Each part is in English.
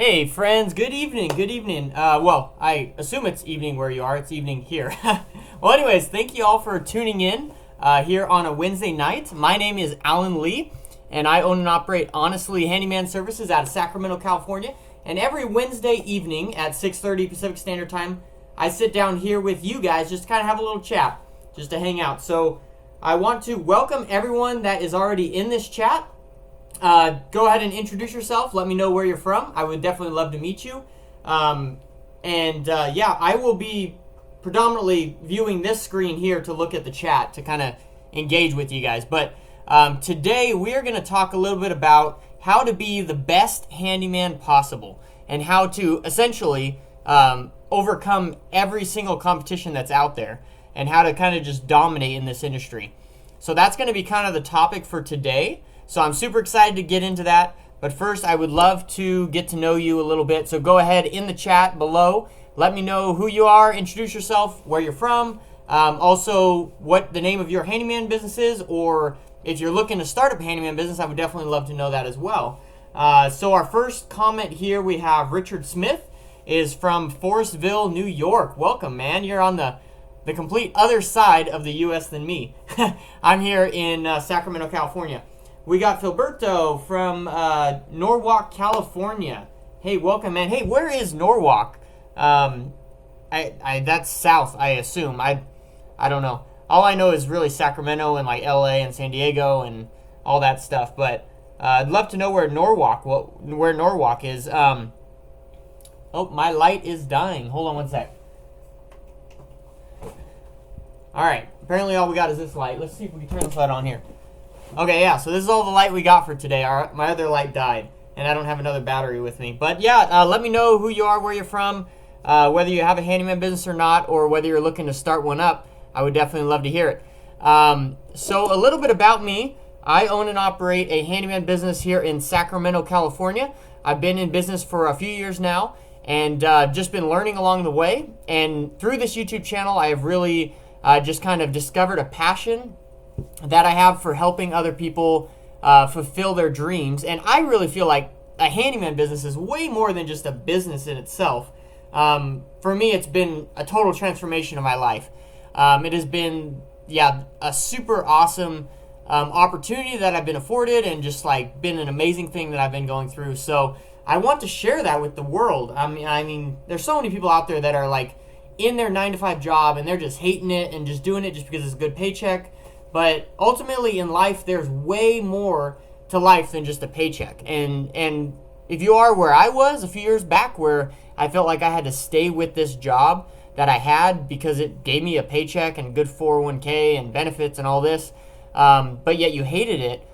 Hey friends, good evening, good evening. Well, I assume it's evening where you are. It's evening here. Well, anyways, thank you all for tuning in here on a Wednesday night. My name is Alan Lee, and I own and operate Honestly Handyman Services out of Sacramento, California. And every Wednesday evening at 6:30 Pacific Standard Time, I sit down here with you guys just to kind of have a little chat, just to hang out. So I want to welcome everyone that is already in this chat. Go ahead and introduce yourself. Let me know where you're from. I would definitely love to meet you. Yeah, I will be predominantly viewing this screen here to look at the chat to kind of engage with you guys. But today we are going to talk a little bit about how to be the best handyman possible and how to essentially overcome every single competition that's out there and how to kind of just dominate in this industry. So that's going to be kind of the topic for today. So I'm super excited to get into that. But first, I would love to get to know you a little bit. So go ahead in the chat below. Let me know who you are, introduce yourself, where you're from, also what the name of your handyman business is, or if you're looking to start up a handyman business, I would definitely love to know that as well. So our first comment here, we have Richard Smith, is from Forestville, New York. Welcome, man. You're on the complete other side of the U.S. than me. I'm here in Sacramento, California. We got Filberto from Norwalk, California. Hey, welcome, man. Hey, where is Norwalk? That's south, I assume. I don't know. All I know is really Sacramento and like LA and San Diego and all that stuff. But I'd love to know where Norwalk is. Oh, my light is dying. Hold on one sec. All right. Apparently, all we got is this light. Let's see if we can turn this light on here. Okay, yeah, so this is all the light we got for today. My other light died, and I don't have another battery with me. But yeah, let me know who you are, where you're from, whether you have a handyman business or not, or whether you're looking to start one up. I would definitely love to hear it. So a little bit about me. I own and operate a handyman business here in Sacramento, California. I've been in business for a few years now, and just been learning along the way. And through this YouTube channel, I have really just kind of discovered a passion that I have for helping other people fulfill their dreams. And I really feel like a handyman business is way more than just a business in itself. For me, it's been a total transformation of my life. It has been, a super awesome opportunity that I've been afforded and just like been an amazing thing that I've been going through. So I want to share that with the world. I mean, there's so many people out there that are like in their 9-to-5 job and they're just hating it and just doing it just because it's a good paycheck. But ultimately in life, there's way more to life than just a paycheck. And if you are where I was a few years back, where I felt like I had to stay with this job that I had because it gave me a paycheck and good 401k and benefits and all this, but yet you hated it,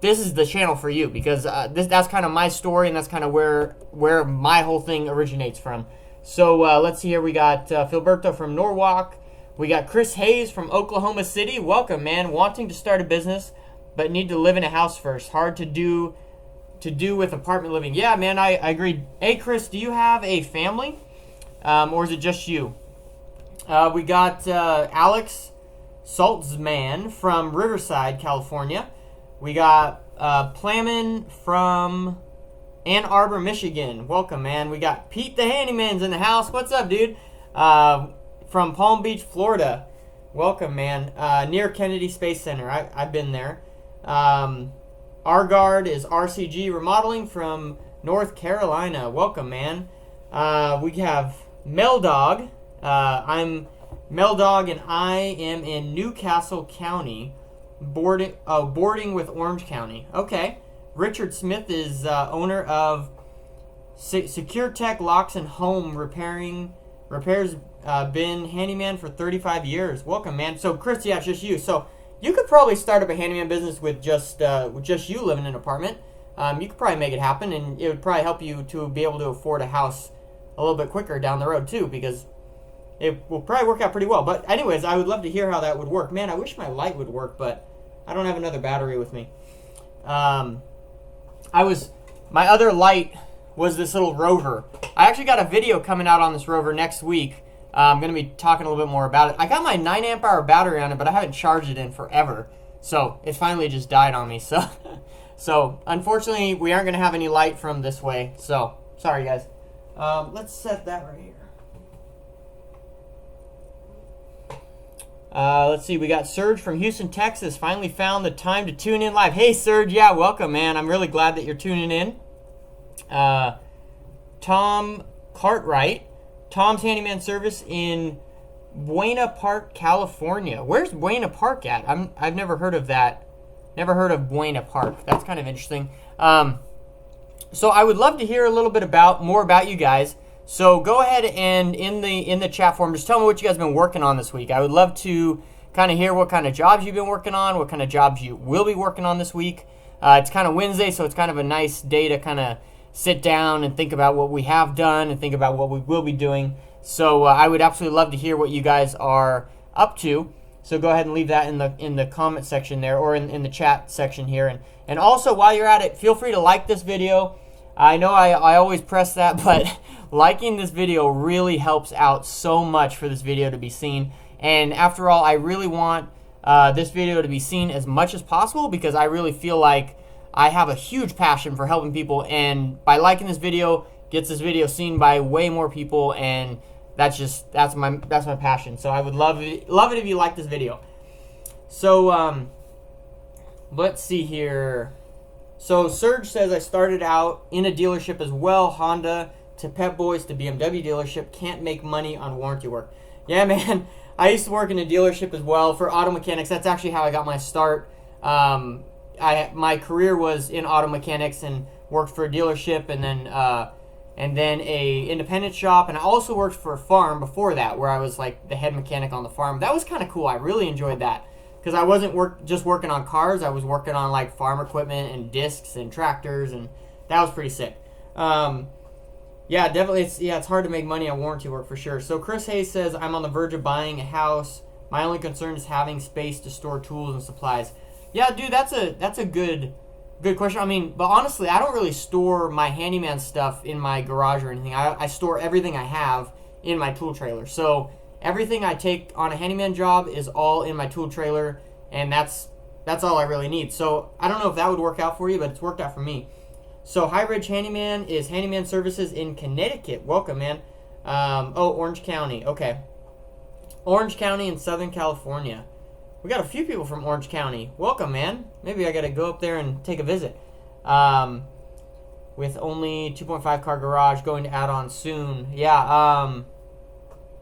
this is the channel for you, because that's kind of my story, and that's kind of where my whole thing originates from. So let's see here. We got Filberto from Norwalk. We got Chris Hayes from Oklahoma City. Welcome, man. Wanting to start a business, but need to live in a house first. Hard to do with apartment living. Yeah, man, I agree. Hey, Chris, do you have a family? Or is it just you? We got Alex Saltzman from Riverside, California. We got Plamen from Ann Arbor, Michigan. Welcome, man. We got Pete the Handyman's in the house. What's up, dude? From Palm Beach, Florida. Welcome, man. Near Kennedy Space Center. I've been there. Argard is RCG Remodeling from North Carolina. Welcome, man. We have Meldog. I'm Meldog, and I am in Newcastle County, boarding with Orange County. Okay. Richard Smith is owner of Secure Tech Locks and Home Repairs. Been handyman for 35 years. Welcome, man. So, Chris, yeah, it's just you. So, you could probably start up a handyman business with just you living in an apartment. You could probably make it happen, and it would probably help you to be able to afford a house a little bit quicker down the road, too, because it will probably work out pretty well. But anyways, I would love to hear how that would work. Man, I wish my light would work, but I don't have another battery with me. My other light was this little rover. I actually got a video coming out on this rover next week. I'm going to be talking a little bit more about it. I got my 9 amp hour battery on it, but I haven't charged it in forever. So it finally just died on me. So unfortunately, we aren't going to have any light from this way. So Sorry, guys. Let's set that right here. Let's see. We got Serge from Houston, Texas. Finally found the time to tune in live. Hey, Serge. Yeah, welcome, man. I'm really glad that you're tuning in. Tom Cartwright. Tom's Handyman Service in Buena Park, California. Where's Buena Park at? I've never heard of that. Never heard of Buena Park. That's kind of interesting. So I would love to hear a little bit more about you guys. So go ahead and in the chat forum, just tell me what you guys have been working on this week. I would love to kind of hear what kind of jobs you've been working on, what kind of jobs you will be working on this week. It's kind of Wednesday, so it's kind of a nice day to kind of sit down and think about what we have done and think about what we will be doing. So I would absolutely love to hear what you guys are up to. So go ahead and leave that in the comment section there, or in the chat section here. And also, while you're at it, feel free to like this video. I know I always press that, but liking this video really helps out so much for this video to be seen. And after all, I really want this video to be seen as much as possible, because I really feel like I have a huge passion for helping people. And by liking this video, gets this video seen by way more people, and that's my passion. So I would love it if you like this video. So let's see here. So Serge says, I started out in a dealership as well, Honda to Pep Boys to BMW dealership, can't make money on warranty work. Yeah, man, I used to work in a dealership as well for auto mechanics. That's actually how I got my start. My career was in auto mechanics, and worked for a dealership, and then a independent shop, and I also worked for a farm before that, where I was like the head mechanic on the farm. That was kind of cool. I really enjoyed that, because I wasn't just working on cars. I was working on like farm equipment and discs and tractors, and that was pretty sick. Yeah, definitely. It's hard to make money on warranty work for sure. So Chris Hayes says, I'm on the verge of buying a house. My only concern is having space to store tools and supplies. Yeah, dude, that's a good question. I mean, but honestly, I don't really store my handyman stuff in my garage or anything. I store everything I have in my tool trailer. So everything I take on a handyman job is all in my tool trailer, and that's all I really need. So I don't know if that would work out for you, but it's worked out for me. So High Ridge Handyman is Handyman Services in Connecticut. Welcome, man. Orange County. Okay. Orange County in Southern California. We got a few people from Orange County. Welcome, man. Maybe I got to go up there and take a visit. With only 2.5 car garage, going to add on soon. Yeah.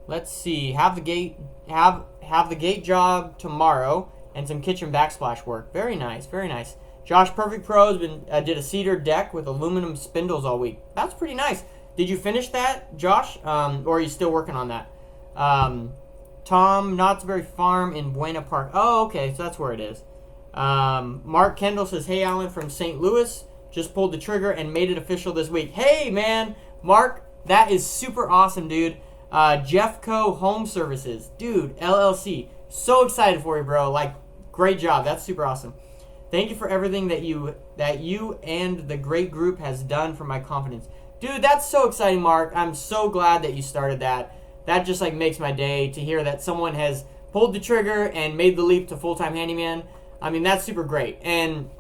Let's see. Have the gate job tomorrow, and some kitchen backsplash work. Very nice. Very nice. Josh Perfect Pro did a cedar deck with aluminum spindles all week. That's pretty nice. Did you finish that, Josh? Or are you still working on that? Tom, Knott's Berry Farm in Buena Park. Oh, okay, so that's where it is. Mark Kendall says, hey, Alan from St. Louis. Just pulled the trigger and made it official this week. Hey, man. Mark, that is super awesome, dude. Jeffco Home Services. Dude, LLC. So excited for you, bro. Like, great job. That's super awesome. Thank you for everything that you and the great group has done for my confidence. Dude, that's so exciting, Mark. I'm so glad that you started that. That just like makes my day to hear that someone has pulled the trigger and made the leap to full-time handyman. I mean, that's super great. And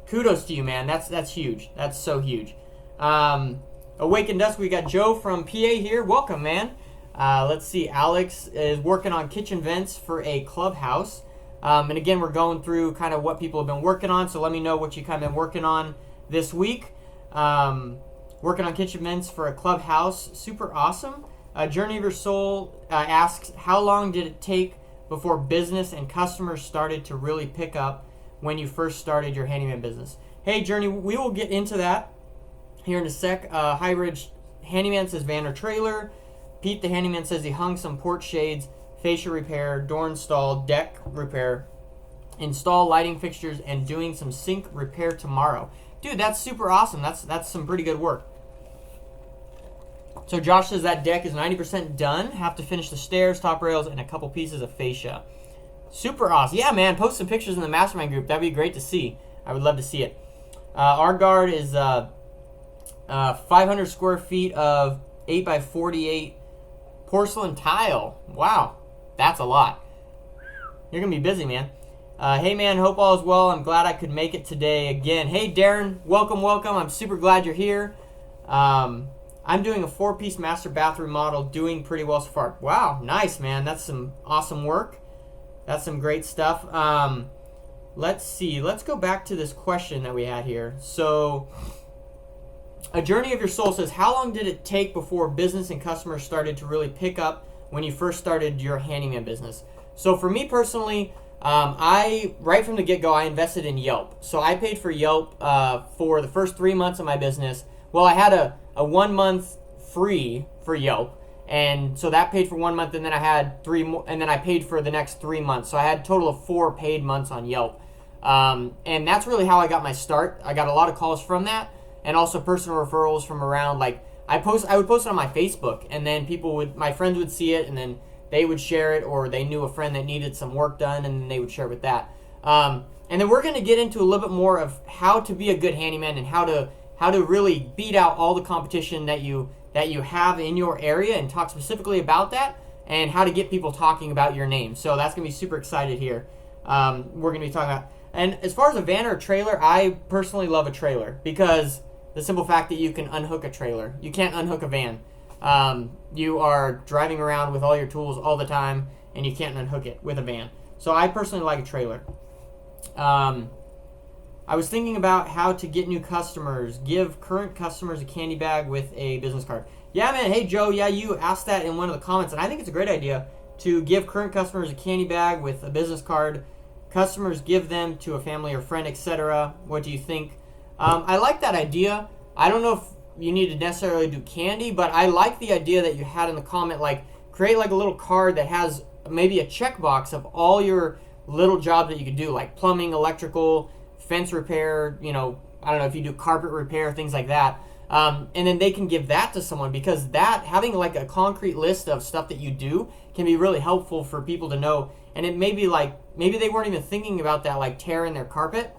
kudos to you, man. That's huge. That's so huge. Awake and Dusk, we got Joe from PA here. Welcome, man. Let's see. Alex is working on kitchen vents for a clubhouse. And again, we're going through kind of what people have been working on, so let me know what you kind of been working on this week. Working on kitchen vents for a clubhouse, super awesome. Journey of Your Soul asks, how long did it take before business and customers started to really pick up when you first started your handyman business? Hey, Journey, we will get into that here in a sec. High Ridge Handyman says Vanner Trailer. Pete the Handyman says he hung some porch shades, fascia repair, door install, deck repair, install lighting fixtures, and doing some sink repair tomorrow. Dude, that's super awesome. That's some pretty good work. So Josh says that deck is 90% done. Have to finish the stairs, top rails, and a couple pieces of fascia. Super awesome. Yeah, man, post some pictures in the mastermind group. That'd be great to see. I would love to see it. Our guard is 500 square feet of 8x48 porcelain tile. Wow. That's a lot. You're going to be busy, man. Hey, man, hope all is well. I'm glad I could make it today again. Hey, Darren, welcome. I'm super glad you're here. I'm doing a 4-piece master bathroom model, doing pretty well so far. Wow, nice, man. That's some awesome work. That's some great stuff. Let's see. Let's go back to this question that we had here. So, A Journey of Your Soul says, how long did it take before business and customers started to really pick up when you first started your handyman business? So for me personally, I right from the get-go, I invested in Yelp. So I paid for Yelp for the first 3 months of my business. Well, I had a 1 month free for Yelp, and so that paid for 1 month, and then I had 3 more, and then I paid for the next 3 months. So I had a total of 4 paid months on Yelp, and that's really how I got my start. I got a lot of calls from that, and also personal referrals from around. Like I would post it on my Facebook, and then my friends would see it, and then they would share it, or they knew a friend that needed some work done, and then they would share it with that. And then we're going to get into a little bit more of how to be a good handyman and how to really beat out all the competition that you have in your area, and talk specifically about that, and how to get people talking about your name. So that's going to be super excited here. We're going to be talking about. And as far as a van or a trailer, I personally love a trailer because the simple fact that you can unhook a trailer. You can't unhook a van. You are driving around with all your tools all the time, and you can't unhook it with a van. So I personally like a trailer. I was thinking about how to get new customers. Give current customers a candy bag with a business card. Yeah, man. Hey, Joe. Yeah, you asked that in one of the comments, and I think it's a great idea to give current customers a candy bag with a business card. Customers give them to a family or friend, etc. What do you think? I like that idea. I don't know if you need to necessarily do candy, but I like the idea that you had in the comment, like create like a little card that has maybe a checkbox of all your little jobs that you could do, like plumbing, electrical, fence repair, I don't know if you do carpet repair, things like that. And then they can give that to someone, because that, having like a concrete list of stuff that you do, can be really helpful for people to know. And it may be like, maybe they weren't even thinking about that, like tear in their carpet,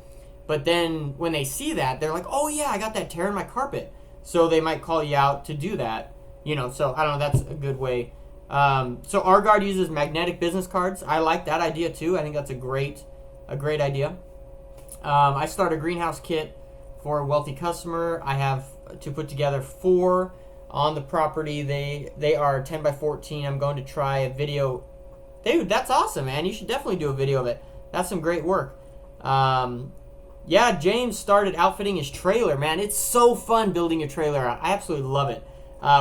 but then when they see that, they're like, oh yeah, I got that tear in my carpet. So they might call you out to do that, so I don't know, that's a good way. So Argard uses magnetic business cards. I like that idea too. I think that's a great idea. I started a greenhouse kit for a wealthy customer. I have to put together 4 on the property. They are 10 by 14. I'm going to try a video. Dude, that's awesome, man. You should definitely do a video of it. That's some great work. Yeah, James started outfitting his trailer, man. It's so fun building a trailer out. I absolutely love it.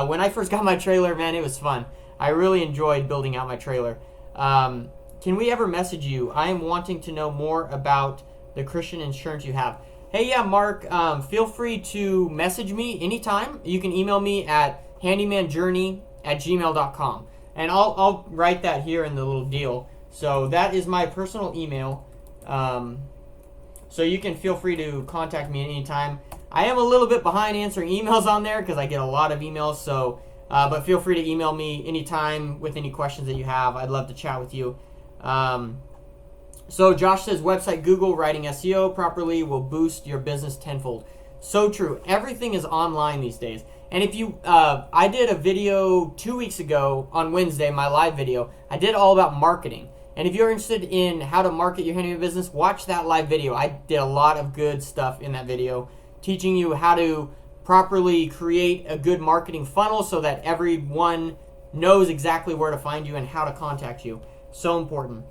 When I first got my trailer, man, it was fun. I really enjoyed building out my trailer. Can we ever message you? I am wanting to know more about the Christian insurance you have. Hey, yeah, Mark, feel free to message me anytime. You can email me at handymanjourney@gmail.com. And I'll write that here in the little deal. So that is my personal email. So you can feel free to contact me at any time. I am a little bit behind answering emails on there because I get a lot of emails. So, but feel free to email me anytime with any questions that you have. I'd love to chat with you. So Josh says, website Google, writing SEO properly will boost your business tenfold. So true. Everything is online these days. And if you, I did a video 2 weeks ago on Wednesday, my live video. I did all about marketing. And if you're interested in how to market your handyman business, watch that live video. I did a lot of good stuff in that video, teaching you how to properly create a good marketing funnel so that everyone knows exactly where to find you and how to contact you. So important.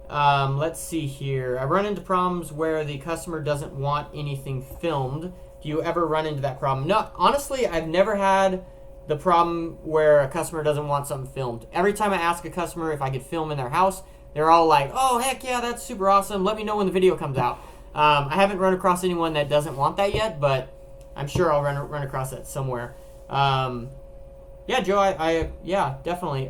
Let's see here. I run into problems where the customer doesn't want anything filmed. Do you ever run into that problem? No, honestly, I've never had the problem where a customer doesn't want something filmed. Every time I ask a customer if I could film in their house, they're all like, oh, heck yeah, that's super awesome. Let me know when the video comes out. I haven't run across anyone that doesn't want that yet, but I'm sure I'll run across that somewhere. Yeah, Joe, yeah, definitely.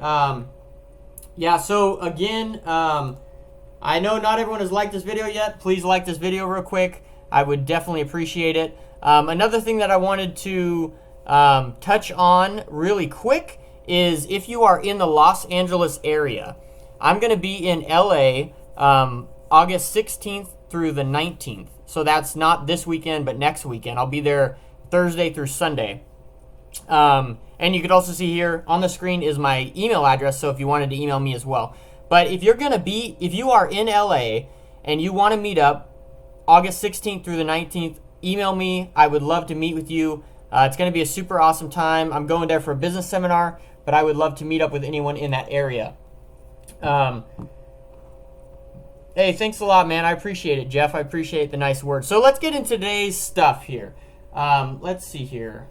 Yeah, so again, I know not everyone has liked this video yet. Please like this video real quick. I would definitely appreciate it. Another thing that I wanted to touch on really quick is if you are in the Los Angeles area, I'm going to be in LA August 16th through the 19th. So that's not this weekend, but next weekend. I'll be there Thursday through Sunday. And you could also see here on the screen is my email address, so if you wanted to email me as well. But if you are in LA and you want to meet up August 16th through the 19th, email me. I would love to meet with you. It's going to be a super awesome time. I'm going there for a business seminar, but I would love to meet up with anyone in that area. Hey, thanks a lot, man. I appreciate it, Jeff. I appreciate the nice words. So let's get into today's stuff here. Let's see here.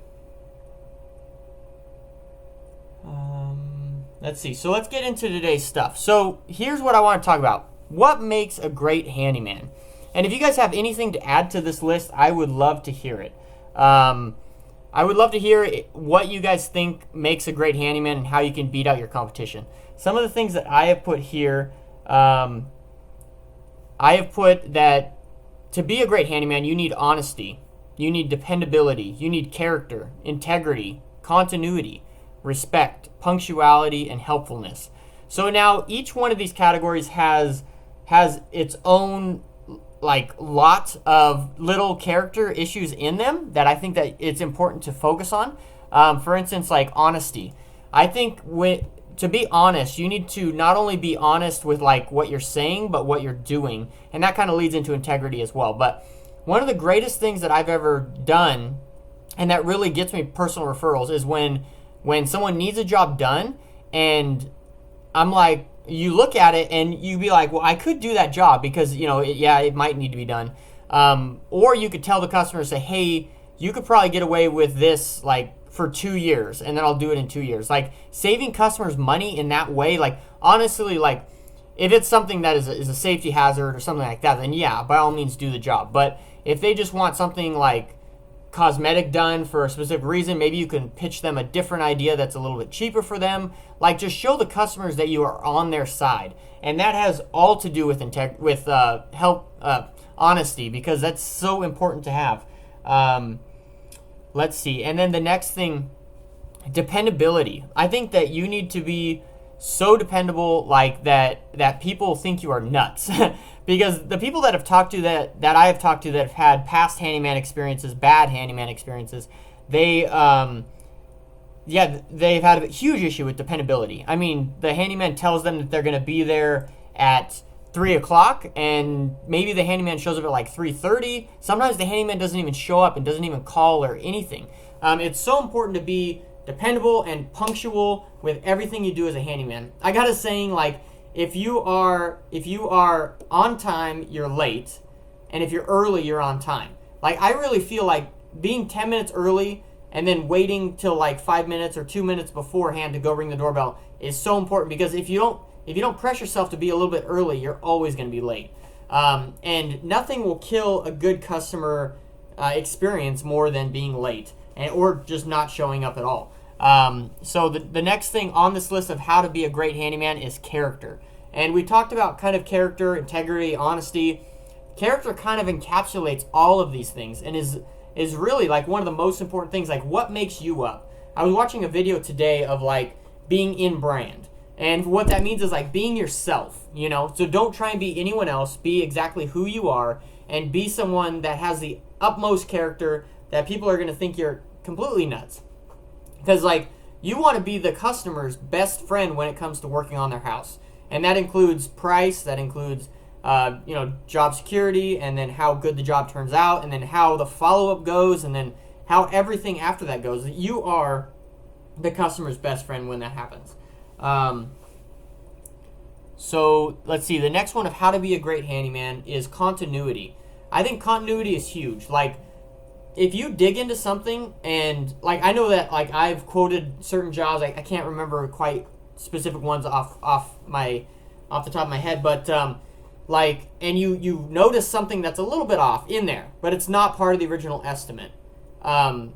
Let's see. So let's get into today's stuff. So here's what I want to talk about. What makes a great handyman? And if you guys have anything to add to this list, I would love to hear it. I would love to hear what you guys think makes a great handyman and how you can beat out your competition. Some of the things that I have put here, I have put that to be a great handyman, you need honesty, you need dependability, you need character, integrity, continuity, respect, punctuality, and helpfulness. So now each one of these categories has its own lot of little character issues in them that I think that it's important to focus on. For instance, like honesty. I think to be honest, you need to not only be honest with like what you're saying, but what you're doing. And that kind of leads into integrity as well. But one of the greatest things that I've ever done, and that really gets me personal referrals, is when someone needs a job done and I'm like, you look at it and you be like, well, I could do that job because, it might need to be done. Or you could tell the customer, say, hey, you could probably get away with this for 2 years and then I'll do it in 2 years. Like saving customers money in that way, honestly, if it's something that is a safety hazard or something like that, then yeah, by all means do the job. But if they just want something like cosmetic done for a specific reason, maybe you can pitch them a different idea that's a little bit cheaper for them. Just show the customers that you are on their side, and that has all to do with honesty, because that's so important to have. Let's see, and then the next thing, dependability. I think that you need to be so dependable that people think you are nuts. Because the people that I've talked to that I have talked to that have had past handyman experiences, bad handyman experiences, they've had a huge issue with dependability. I mean, the handyman tells them that they're going to be there at 3 o'clock, and maybe the handyman shows up at 3:30. Sometimes the handyman doesn't even show up and doesn't even call or anything. It's so important to be dependable and punctual with everything you do as a handyman. I got a saying, if you are on time, you're late, and if you're early, you're on time. I really feel like being 10 minutes early and then waiting till 5 minutes or 2 minutes beforehand to go ring the doorbell is so important, because if you don't press yourself to be a little bit early, you're always going to be late. And nothing will kill a good customer experience more than being late or just not showing up at all. So the next thing on this list of how to be a great handyman is character. And we talked about kind of character, integrity, honesty. Character kind of encapsulates all of these things and is really one of the most important things. What makes you up? I was watching a video today of being in brand. And what that means is being yourself, So don't try and be anyone else. Be exactly who you are, and be someone that has the utmost character that people are going to think you're completely nuts. Because you want to be the customer's best friend when it comes to working on their house. And that includes price, that includes job security, and then how good the job turns out, and then how the follow-up goes, and then how everything after that goes. You are the customer's best friend when that happens. So let's see, the next one of how to be a great handyman is continuity. I think continuity is huge. If you dig into something, and I know that I've quoted certain jobs, I can't remember quite specific ones off the top of my head, but and you notice something that's a little bit off in there, but it's not part of the original estimate. And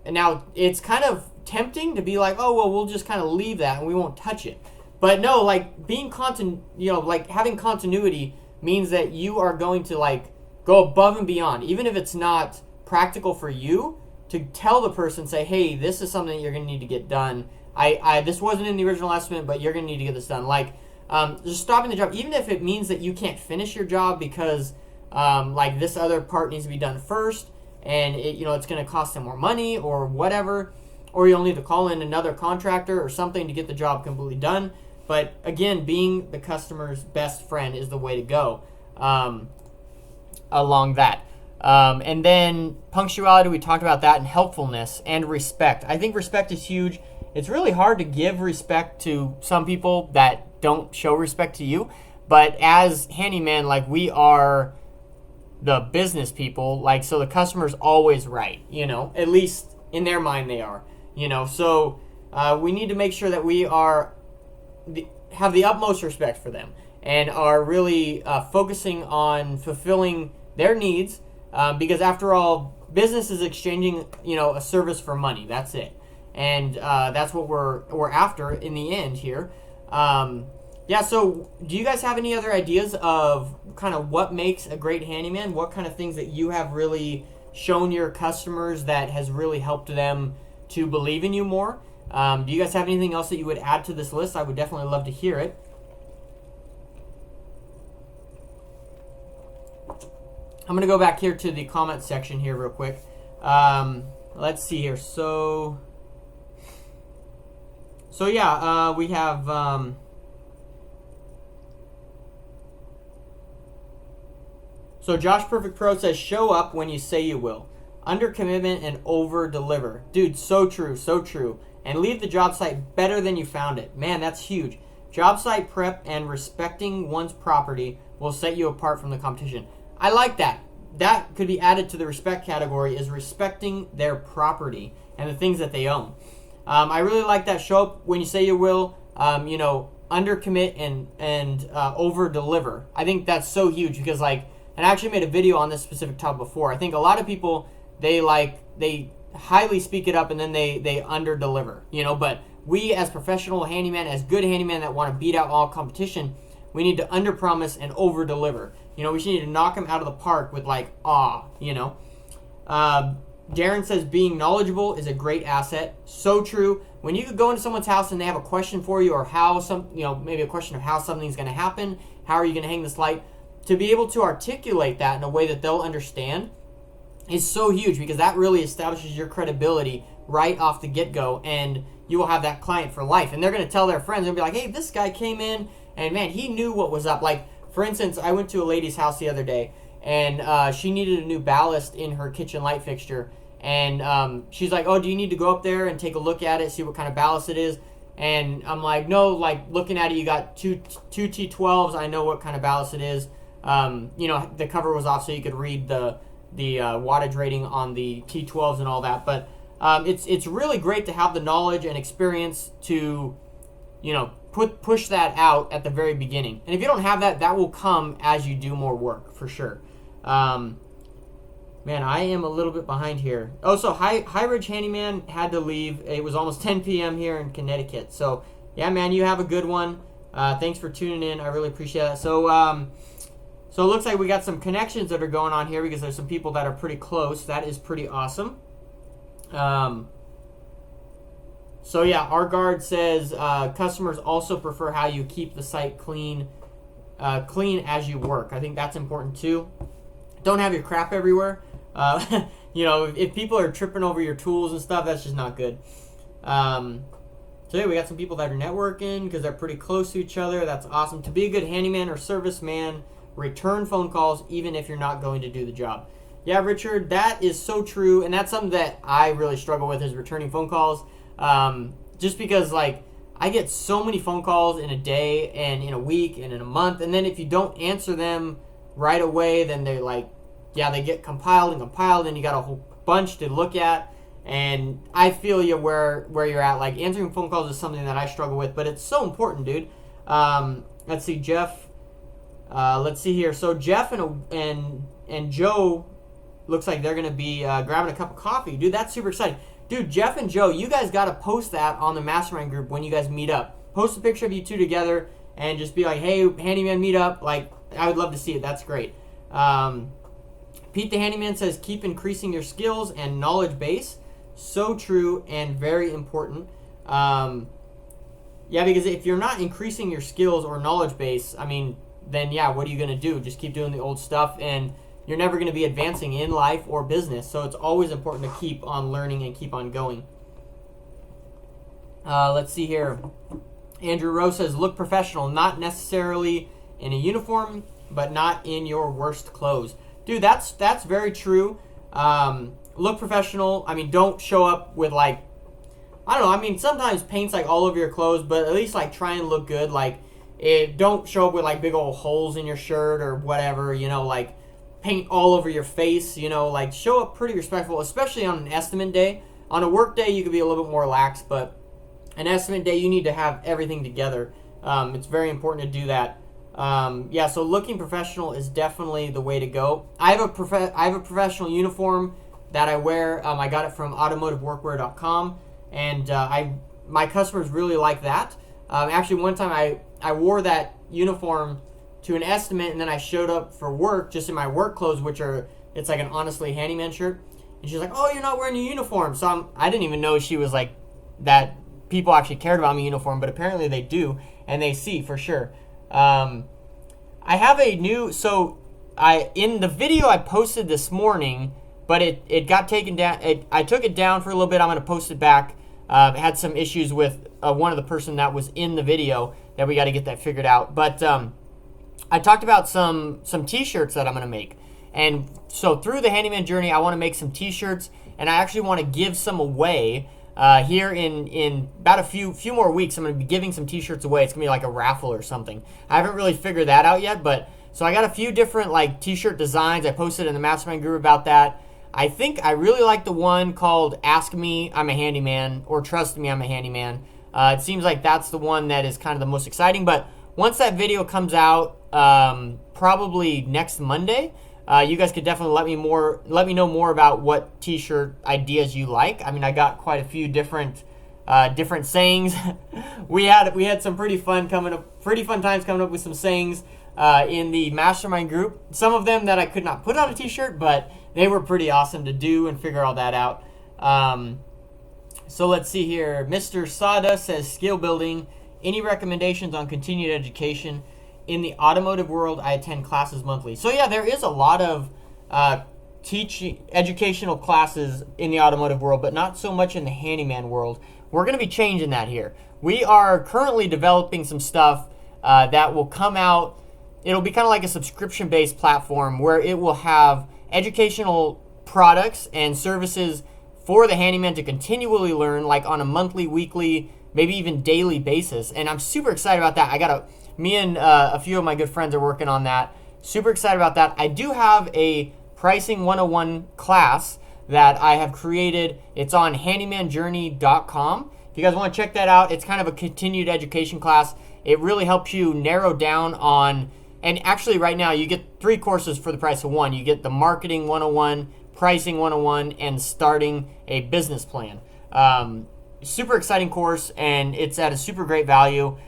now it's kind of tempting to be oh well, we'll just kind of leave that and we won't touch it. But no, being having continuity means that you are going to go above and beyond, even if it's not practical for you, to tell the person, say, hey, this is something you're going to need to get done. This wasn't in the original estimate, but you're going to need to get this done. Just stopping the job, even if it means that you can't finish your job because this other part needs to be done first, and it's going to cost them more money or whatever, or you'll need to call in another contractor or something to get the job completely done. But again, being the customer's best friend is the way to go along that. And then punctuality, we talked about that, and helpfulness and respect. I think respect is huge. It's really hard to give respect to some people that don't show respect to you. But as handyman, like, we are the business people, like, so the customer's always right, you know, at least in their mind they are, you know. So we need to make sure that we are have the utmost respect for them and are really focusing on fulfilling their needs, because after all, business is exchanging, you know, a service for money. That's it. And that's what we're after in the end here. Yeah, so do you guys have any other ideas of kind of what makes a great handyman? What kind of things that you have really shown your customers that has really helped them to believe in you more? Do you guys have anything else that you would add to this list? I would definitely love to hear it. I'm going to go back here to the comment section here real quick. Let's see here. So yeah, we have... So Josh Perfect Pro says, show up when you say you will. Under commitment and over deliver. Dude, so true, so true. And leave the job site better than you found it. Man, that's huge. Job site prep and respecting one's property will set you apart from the competition. I like that. That could be added to the respect category, is respecting their property and the things that they own. I really like that. Show up when you say you will. You know, under commit and over deliver. I think that's so huge because, like, and I actually made a video on this specific topic before. I think a lot of people, they highly speak it up and then they under deliver, you know. But we as professional handyman, as good handyman that want to beat out all competition, we need to under promise and over deliver. You know, we should need to knock them out of the park with, like, awe, you know. Darren says being knowledgeable is a great asset. So true. When you could go into someone's house and they have a question for you, or maybe a question of how something's going to happen, how are you going to hang this light, to be able to articulate that in a way that they'll understand is so huge, because that really establishes your credibility right off the get-go, and you will have that client for life. And they're going to tell their friends and be like, hey, this guy came in and, man, he knew what was up. Like, for instance, I went to a lady's house the other day, and she needed a new ballast in her kitchen light fixture. And she's like, oh, do you need to go up there and take a look at it, see what kind of ballast it is? And I'm like, no, like, looking at it, you got two T12s. I know what kind of ballast it is. You know, the cover was off so you could read the wattage rating on the T12s and all that. But it's really great to have the knowledge and experience to, you know, push that out at the very beginning. And if you don't have that, that will come as you do more work, for sure. Man, I am a little bit behind here. Oh, so High Ridge Handyman had to leave. It was almost 10 p.m. here in Connecticut. So, yeah, man, you have a good one. Thanks for tuning in. I really appreciate that. So it looks like we got some connections that are going on here because there's some people that are pretty close. That is pretty awesome. So, yeah, our guard says customers also prefer how you keep the site clean as you work. I think that's important, too. Don't have your crap everywhere. You know, if people are tripping over your tools and stuff, that's just not good. So yeah, we got some people that are networking because they're pretty close to each other. That's awesome. To be a good handyman or serviceman, return phone calls even if you're not going to do the job. Yeah, Richard, that is so true, and that's something that I really struggle with, is returning phone calls. Just because, like, I get so many phone calls in a day and in a week and in a month, and then if you don't answer them right away, then they're like, yeah, they get compiled, and you got a whole bunch to look at. And I feel you where you're at. Like, answering phone calls is something that I struggle with, but it's so important, dude. Let's see, Jeff. Let's see here. So Jeff and Joe looks like they're gonna be grabbing a cup of coffee, dude. That's super exciting, dude. Jeff and Joe, you guys gotta post that on the mastermind group when you guys meet up. Post a picture of you two together and just be like, hey, handyman meet up. Like, I would love to see it. That's great. Pete the Handyman says, keep increasing your skills and knowledge base. So true and very important. Yeah, because if you're not increasing your skills or knowledge base, I mean, then yeah, what are you going to do? Just keep doing the old stuff, and you're never going to be advancing in life or business. So it's always important to keep on learning and keep on going. Let's see here. Andrew Rowe says, look professional, not necessarily in a uniform, but not in your worst clothes. Dude, that's very true. Look professional. I mean, don't show up with like, I don't know. I mean, sometimes paint's like all over your clothes, but at least like try and look good. Like, don't show up with like big old holes in your shirt or whatever. You know, like paint all over your face. You know, like show up pretty respectful, especially on an estimate day. On a work day, you could be a little bit more lax, but an estimate day, you need to have everything together. It's very important to do that. Yeah, so looking professional is definitely the way to go. I have a professional uniform that I wear. I got it from automotiveworkwear.com, and my customers really like that. Actually, one time I wore that uniform to an estimate, and then I showed up for work just in my work clothes, it's like an Honestly Handyman shirt. And she's like, "Oh, you're not wearing your uniform." So I didn't even know she was like that. People actually cared about my uniform, but apparently they do, and they see for sure. I have a new, in the video I posted this morning, but it got taken down. I took it down for a little bit. I'm going to post it back. Had some issues with one of the person that was in the video that we got to get that figured out. But I talked about some t-shirts that I'm going to make. And so through the Handyman Journey, I want to make some t-shirts, and I actually want to give some away. Here in about a few more weeks, I'm going to be giving some t-shirts away. It's going to be like a raffle or something. I haven't really figured that out yet, but so I got a few different like t-shirt designs. I posted in the Mastermind group about that. I think I really like the one called Ask Me, I'm a Handyman, or Trust Me, I'm a Handyman. It seems like that's the one that is kind of the most exciting, but once that video comes out, probably next Monday, you guys could definitely let me know more about what t-shirt ideas you like. I mean, I got quite a few different sayings. we had some pretty fun times coming up with some sayings in the Mastermind group. Some of them that I could not put on a t-shirt, but they were pretty awesome to do and figure all that out. So let's see here. Mr. Sawdust says skill building. Any recommendations on continued education? In the automotive world, I attend classes monthly. So yeah, there is a lot of educational classes in the automotive world, but not so much in the handyman world. We're going to be changing that here. We are currently developing some stuff that will come out. It'll be kind of like a subscription-based platform where it will have educational products and services for the handyman to continually learn, like on a monthly, weekly, maybe even daily basis. And I'm super excited about that. Me and a few of my good friends are working on that. Super excited about that. I do have a Pricing 101 class that I have created. It's on handymanjourney.com. If you guys want to check that out, it's kind of a continued education class. It really helps you narrow down on, and actually right now you get 3 courses for the price of 1. You get the Marketing 101, Pricing 101, and Starting a Business Plan. Super exciting course, and it's at a super great value.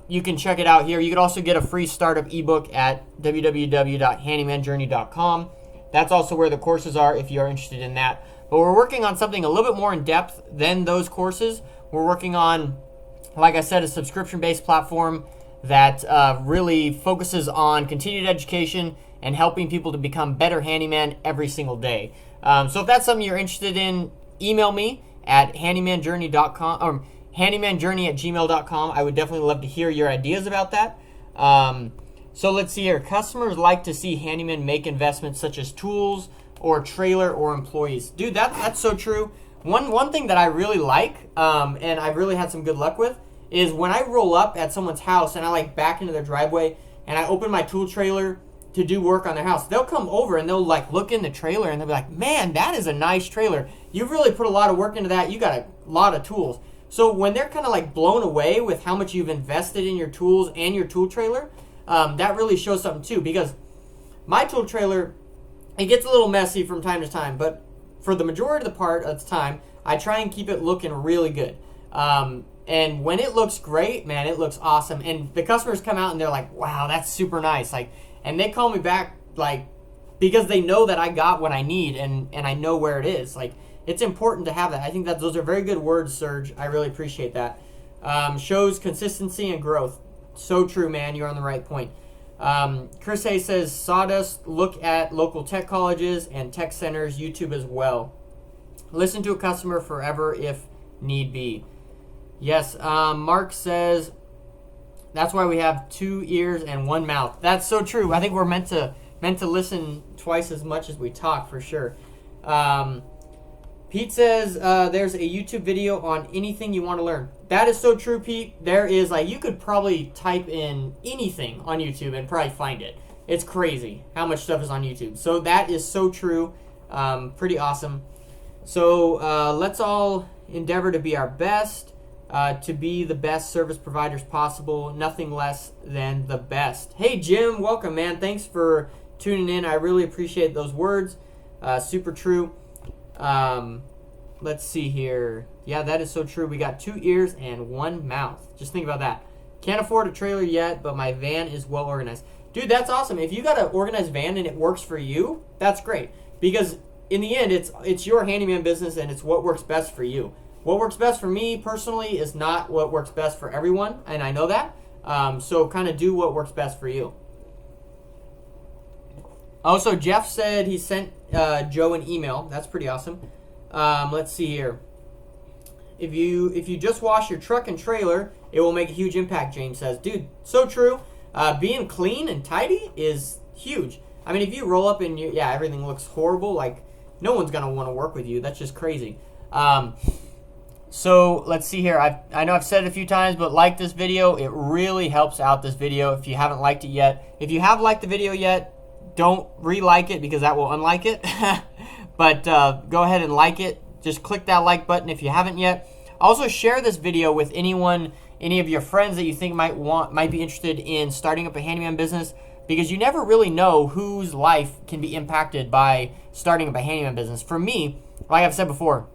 You can check it out here. You can also get a free startup ebook at www.handymanjourney.com. That's also where the courses are if you are interested in that. But we're working on something a little bit more in depth than those courses. We're working on, like I said, a subscription-based platform that really focuses on continued education and helping people to become better handyman every single day. So if that's something you're interested in, email me at handymanjourney.com or handymanjourney@gmail.com. I would definitely love to hear your ideas about that. So let's see here. Customers like to see handymen make investments such as tools or trailer or employees. Dude, that's so true. One thing that I really like, and I've really had some good luck with, is when I roll up at someone's house and I like back into their driveway and I open my tool trailer to do work on their house, they'll come over and they'll like look in the trailer and they'll be like, "Man, that is a nice trailer. You've really put a lot of work into that. You got a lot of tools." So when they're kind of like blown away with how much you've invested in your tools and your tool trailer, that really shows something too, because my tool trailer, it gets a little messy from time to time, but for the majority of the part of the time, I try and keep it looking really good. And when it looks great, man, it looks awesome. And the customers come out and they're like, "Wow, that's super nice." And they call me back because they know that I got what I need and I know where it is. It's important to have that. I think that those are very good words, Serge. I really appreciate that. Shows consistency and growth. So true, man. You're on the right point. Chris Hay says, Sawdust, look at local tech colleges and tech centers, YouTube as well. Listen to a customer forever if need be. Yes, Mark says, that's why we have 2 ears and 1 mouth. That's so true. I think we're meant to meant to listen twice as much as we talk, for sure. Pete says there's a YouTube video on anything you want to learn. That is so true, Pete. There is, like, you could probably type in anything on YouTube and probably find it. It's crazy how much stuff is on YouTube. So that is so true. Pretty awesome. So let's all endeavor to be our best, to be the best service providers possible. Nothing less than the best. Hey, Jim, welcome, man. Thanks for tuning in. I really appreciate those words. Super true. Let's see here. Yeah, that is so true. We got 2 ears and 1 mouth. Just think about that. Can't afford a trailer yet, but my van is well organized. Dude, that's awesome. If you got an organized van and it works for you, that's great. Because in the end, it's your handyman business and it's what works best for you. What works best for me personally is not what works best for everyone, and I know that. So kind of do what works best for you. Also, Jeff said he sent Joe an email. That's pretty awesome. Let's see here. If you just wash your truck and trailer, it will make a huge impact, James says. Dude, so true. Being clean and tidy is huge. I mean, if you roll up and everything looks horrible, like, no one's going to want to work with you. That's just crazy. So let's see here. I know I've said it a few times, but like this video. It really helps out this video if you haven't liked it yet. If you have liked the video yet, don't re-like it because that will unlike it. But go ahead and like it. Just click that like button if you haven't yet. Also, share this video with any of your friends that you think might be interested in starting up a handyman business, because you never really know whose life can be impacted by starting up a handyman business. For me, like I've said before,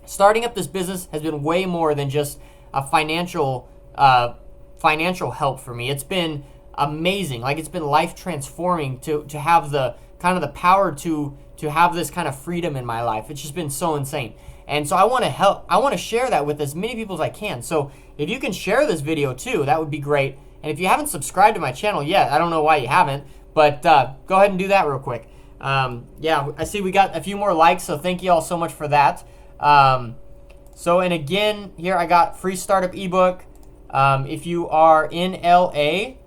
starting up this business has been way more than just a financial help for me. It's been amazing. Like, it's been life transforming to have the kind of the power to have this kind of freedom in my life. It's just been so insane. And so I want to help. I want to share that with as many people as I can. So if you can share this video too, that would be great. And if you haven't subscribed to my channel yet, I don't know why you haven't, but go ahead and do that real quick. Yeah, I see we got a few more likes, so thank you all so much for that. So, and again, here I got free startup ebook. If you are in LA,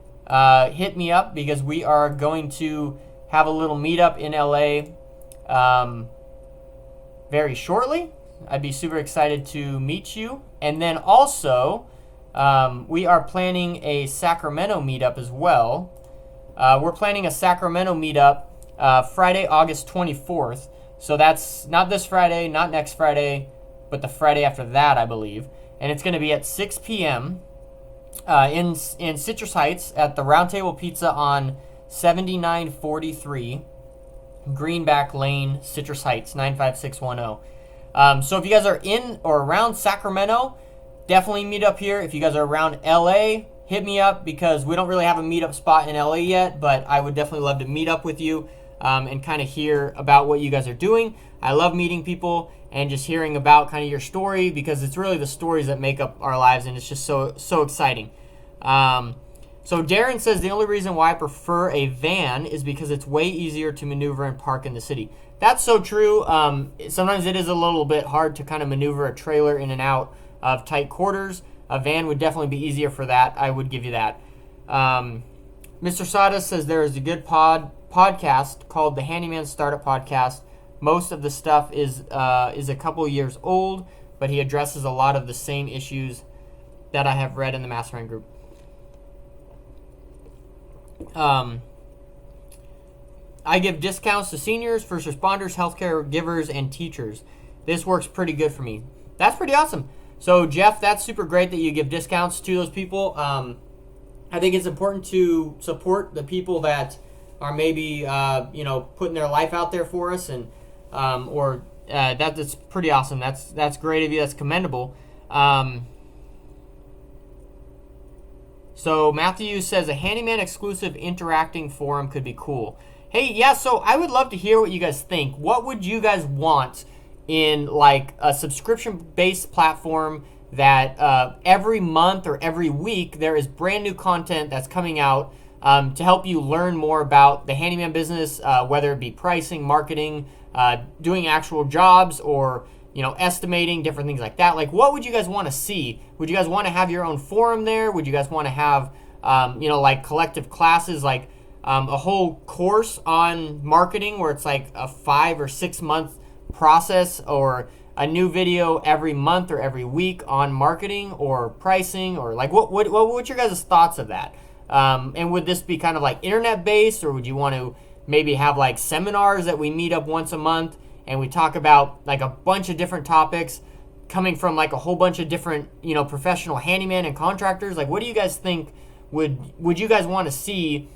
hit me up because we are going to have a little meetup in LA very shortly. I'd be super excited to meet you. And then also, we are planning a Sacramento meetup as well. We're planning a Sacramento meetup Friday, August 24th. So that's not this Friday, not next Friday, but the Friday after that, I believe. And it's going to be at 6 p.m. In Citrus Heights at the Round Table Pizza on 7943 Greenback Lane, Citrus Heights, 95610. So if you guys are in or around Sacramento, definitely meet up here. If you guys are around LA, hit me up because we don't really have a meetup spot in LA yet, but I would definitely love to meet up with you and kind of hear about what you guys are doing. I love meeting people and just hearing about kind of your story, because it's really the stories that make up our lives, and it's just so exciting. So Darren says the only reason why I prefer a van is because it's way easier to maneuver and park in the city. That's so true. Sometimes it is a little bit hard to kind of maneuver a trailer in and out of tight quarters. A van would definitely be easier for that. I would give you that. Mr. Sada says there is a good podcast called the Handyman Startup Podcast. Most of the stuff is a couple years old, but he addresses a lot of the same issues that I have read in the Mastermind group. I give discounts to seniors, first responders, healthcare givers, and teachers. This works pretty good for me. That's pretty awesome. So, Jeff, that's super great that you give discounts to those people. I think it's important to support the people that are maybe, putting their life out there for us, and that's pretty awesome. That's great of you. That's commendable. So Matthew says a handyman exclusive interacting forum could be cool. Hey, yeah, so I would love to hear what you guys think. What would you guys want in like a subscription-based platform that every month or every week there is brand new content that's coming out to help you learn more about the handyman business, whether it be pricing, marketing, doing actual jobs, or estimating, different things like that. Like, what would you guys want to see? Would you guys want to have your own forum there? Would you guys want to have, like collective classes? Like, a whole course on marketing where it's like a 5 or 6 month process, or a new video every month or every week on marketing or pricing, or like what's your guys' thoughts of that? And would this be kind of like internet based, or would you want to maybe have like seminars that we meet up once a month and we talk about like a bunch of different topics coming from like a whole bunch of different, professional handyman and contractors? Like, what do you guys think would you guys want to see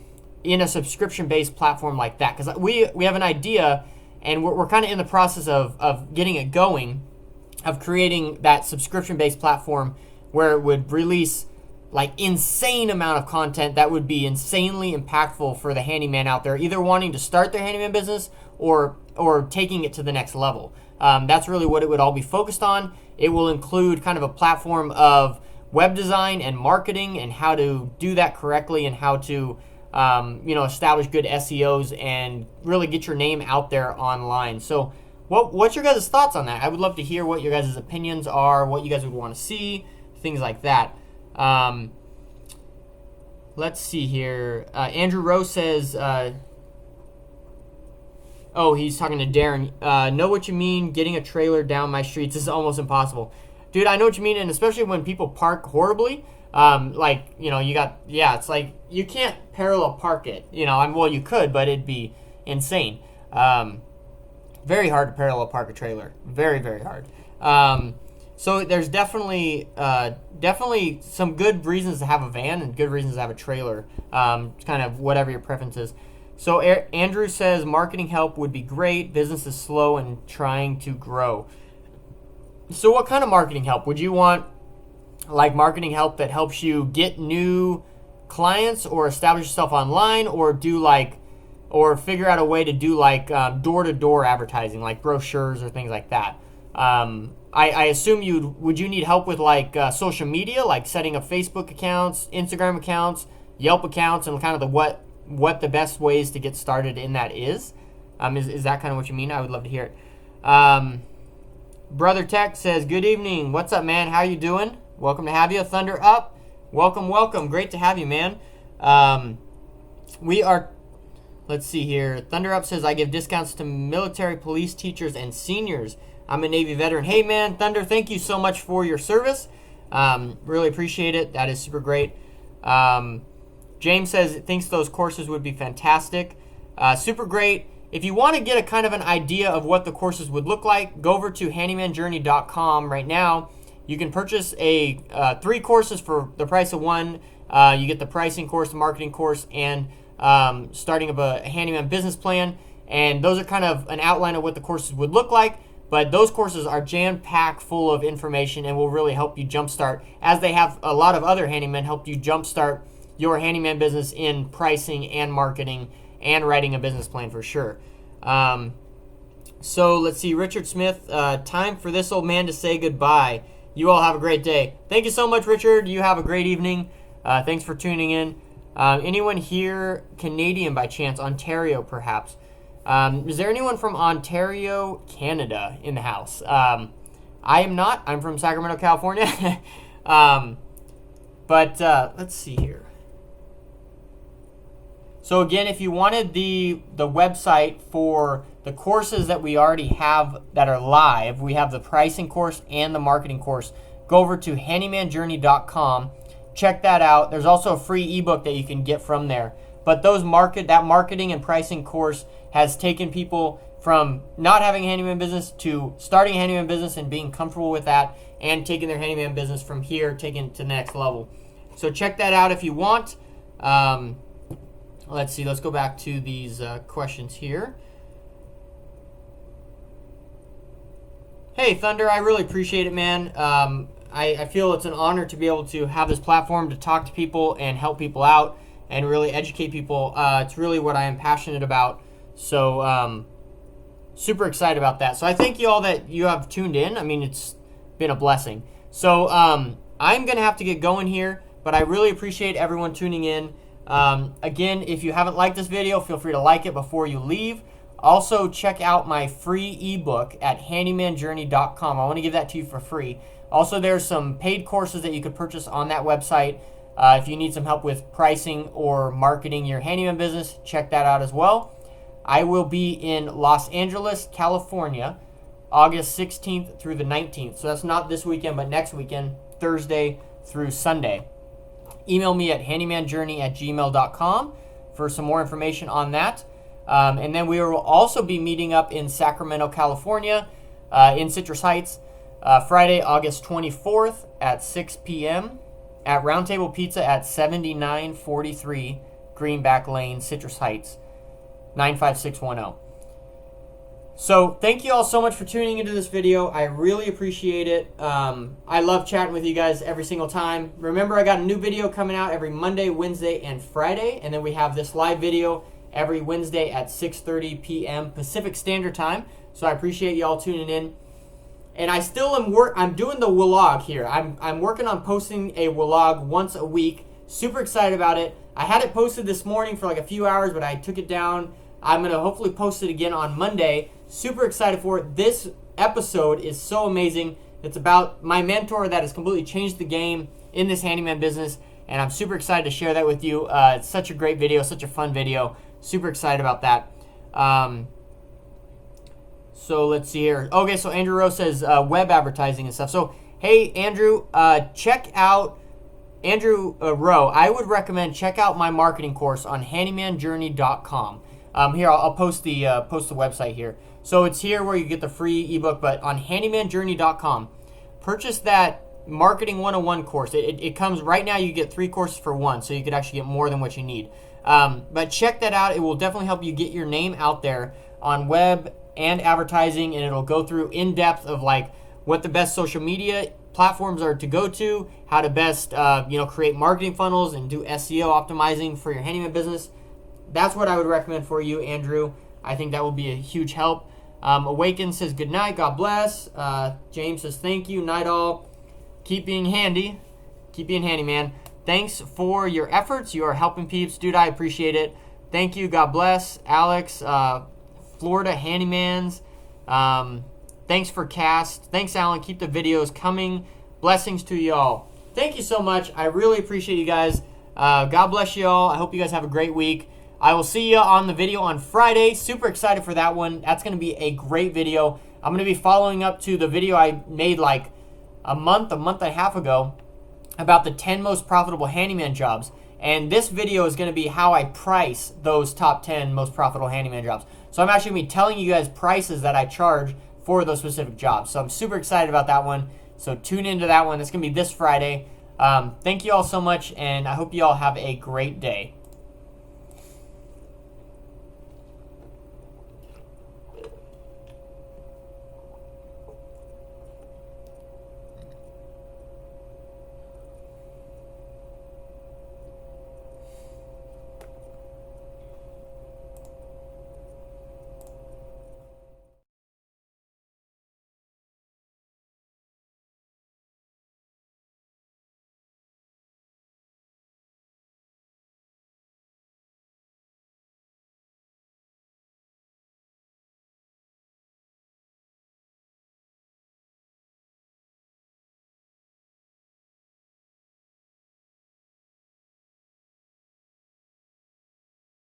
in a subscription based platform like that? Because we have an idea, and we're kind of in the process of getting it going, of creating that subscription based platform where it would release like insane amount of content that would be insanely impactful for the handyman out there, either wanting to start their handyman business or taking it to the next level. That's really what it would all be focused on. It will include kind of a platform of web design and marketing and how to do that correctly, and how to establish good SEOs and really get your name out there online. So what's your guys' thoughts on that? I would love to hear what your guys' opinions are, what you guys would want to see, things like that. Let's see here. Andrew Rose says, he's talking to Darren. Know what you mean, getting a trailer down my streets is almost impossible. Dude, I know what you mean, and especially when people park horribly. It's like you can't parallel park it. You could, but it'd be insane. Very hard to parallel park a trailer. Very, very hard. So there's definitely some good reasons to have a van and good reasons to have a trailer. Kind of whatever your preference is. So Andrew says marketing help would be great. Business is slow and trying to grow. So what kind of marketing help? Would you want like marketing help that helps you get new clients or establish yourself online, or figure out a way to do like door-to-door advertising, like brochures or things like that? I assume would you need help with like social media, like setting up Facebook accounts, Instagram accounts, Yelp accounts, and kind of what the best ways to get started in that is? Is that kind of what you mean? I would love to hear it. Brother Tech says, good evening. What's up, man? How you doing? Welcome to have you. Thunder Up. Welcome. Great to have you, man. Let's see here. Thunder Up says, I give discounts to military, police, teachers, and seniors. I'm a Navy veteran. Hey, man, Thunder, thank you so much for your service. Really appreciate it. That is super great. James says, thinks those courses would be fantastic. Super great. If you want to get a kind of an idea of what the courses would look like, go over to handymanjourney.com right now. You can purchase 3 courses for the price of one. You get the pricing course, the marketing course, and starting of a handyman business plan. And those are kind of an outline of what the courses would look like. But those courses are jam-packed full of information and will really help you jumpstart, as they have a lot of other handymen help you jumpstart your handyman business in pricing and marketing and writing a business plan for sure. So let's see, Richard Smith, time for this old man to say goodbye. You all have a great day. Thank you so much, Richard. You have a great evening. Thanks for tuning in. Anyone here Canadian by chance? Ontario, perhaps? Is there anyone from Ontario, Canada in the house? I am not. I'm from Sacramento, California. But let's see here. So again, if you wanted the website for the courses that we already have that are live, we have the pricing course and the marketing course. Go over to handymanjourney.com. Check that out. There's also a free ebook that you can get from there. But that marketing and pricing course has taken people from not having a handyman business to starting a handyman business and being comfortable with that, and taking their handyman business from here, taking it to the next level. So check that out if you want. Let's see. Let's go back to these questions here. Hey, Thunder, I really appreciate it, man. I feel it's an honor to be able to have this platform to talk to people and help people out and really educate people. It's really what I am passionate about. So super excited about that. So I thank you all that you have tuned in. I mean, it's been a blessing. So I'm going to have to get going here, but I really appreciate everyone tuning in. Again, if you haven't liked this video, feel free to like it before you leave. Also, check out my free ebook at handymanjourney.com. I want to give that to you for free. Also, there's some paid courses that you could purchase on that website. If you need some help with pricing or marketing your handyman business, check that out as well. I will be in Los Angeles, California, August 16th through the 19th. So that's not this weekend, but next weekend, Thursday through Sunday. Email me at handymanjourney@gmail.com for some more information on that. And then we will also be meeting up in Sacramento, California, in Citrus Heights, Friday, August 24th at 6 p.m. at Roundtable Pizza at 7943 Greenback Lane, Citrus Heights, 95610. So thank you all so much for tuning into this video. I really appreciate it. I love chatting with you guys every single time. Remember, I got a new video coming out every Monday, Wednesday, and Friday. And then we have this live video every Wednesday at 6:30 p.m. Pacific Standard Time. So I appreciate you all tuning in. And I still am I'm doing the vlog here. I'm working on posting a vlog once a week. Super excited about it. I had it posted this morning for like a few hours, but I took it down. I'm going to hopefully post it again on Monday. Super excited for it. This episode is so amazing. It's about my mentor that has completely changed the game in this handyman business, and I'm super excited to share that with you. It's such a great video, such a fun video. Super excited about that. So let's see here. Okay, so Andrew Rowe says web advertising and stuff. So, hey, Andrew, check out Andrew Rowe. I would recommend check out my marketing course on handymanjourney.com. Here, I'll post the website here. So it's here where you get the free ebook, but on handymanjourney.com, purchase that Marketing 101 course. It comes right now. You get 3 courses for one, so you could actually get more than what you need. But check that out. It will definitely help you get your name out there on web and advertising, and it'll go through in depth of like what the best social media platforms are to go to, how to best create marketing funnels and do SEO optimizing for your handyman business. That's what I would recommend for you, Andrew. I think that will be a huge help. Awaken says good night, God bless. James says thank you, night all. Keep being handy. Keep being handy, man. Thanks for your efforts. You are helping peeps. Dude, I appreciate it. Thank you, God bless. Alex, Florida Handymans. Thanks for cast. Thanks, Alan. Keep the videos coming. Blessings to you all. Thank you so much. I really appreciate you guys. God bless you all. I hope you guys have a great week. I will see you on the video on Friday. Super excited for that one. That's going to be a great video. I'm going to be following up to the video I made like a month and a half ago about the 10 most profitable handyman jobs. And this video is going to be how I price those top 10 most profitable handyman jobs. So I'm actually going to be telling you guys prices that I charge for those specific jobs. So I'm super excited about that one. So tune into that one. It's going to be this Friday. Thank you all so much, and I hope you all have a great day.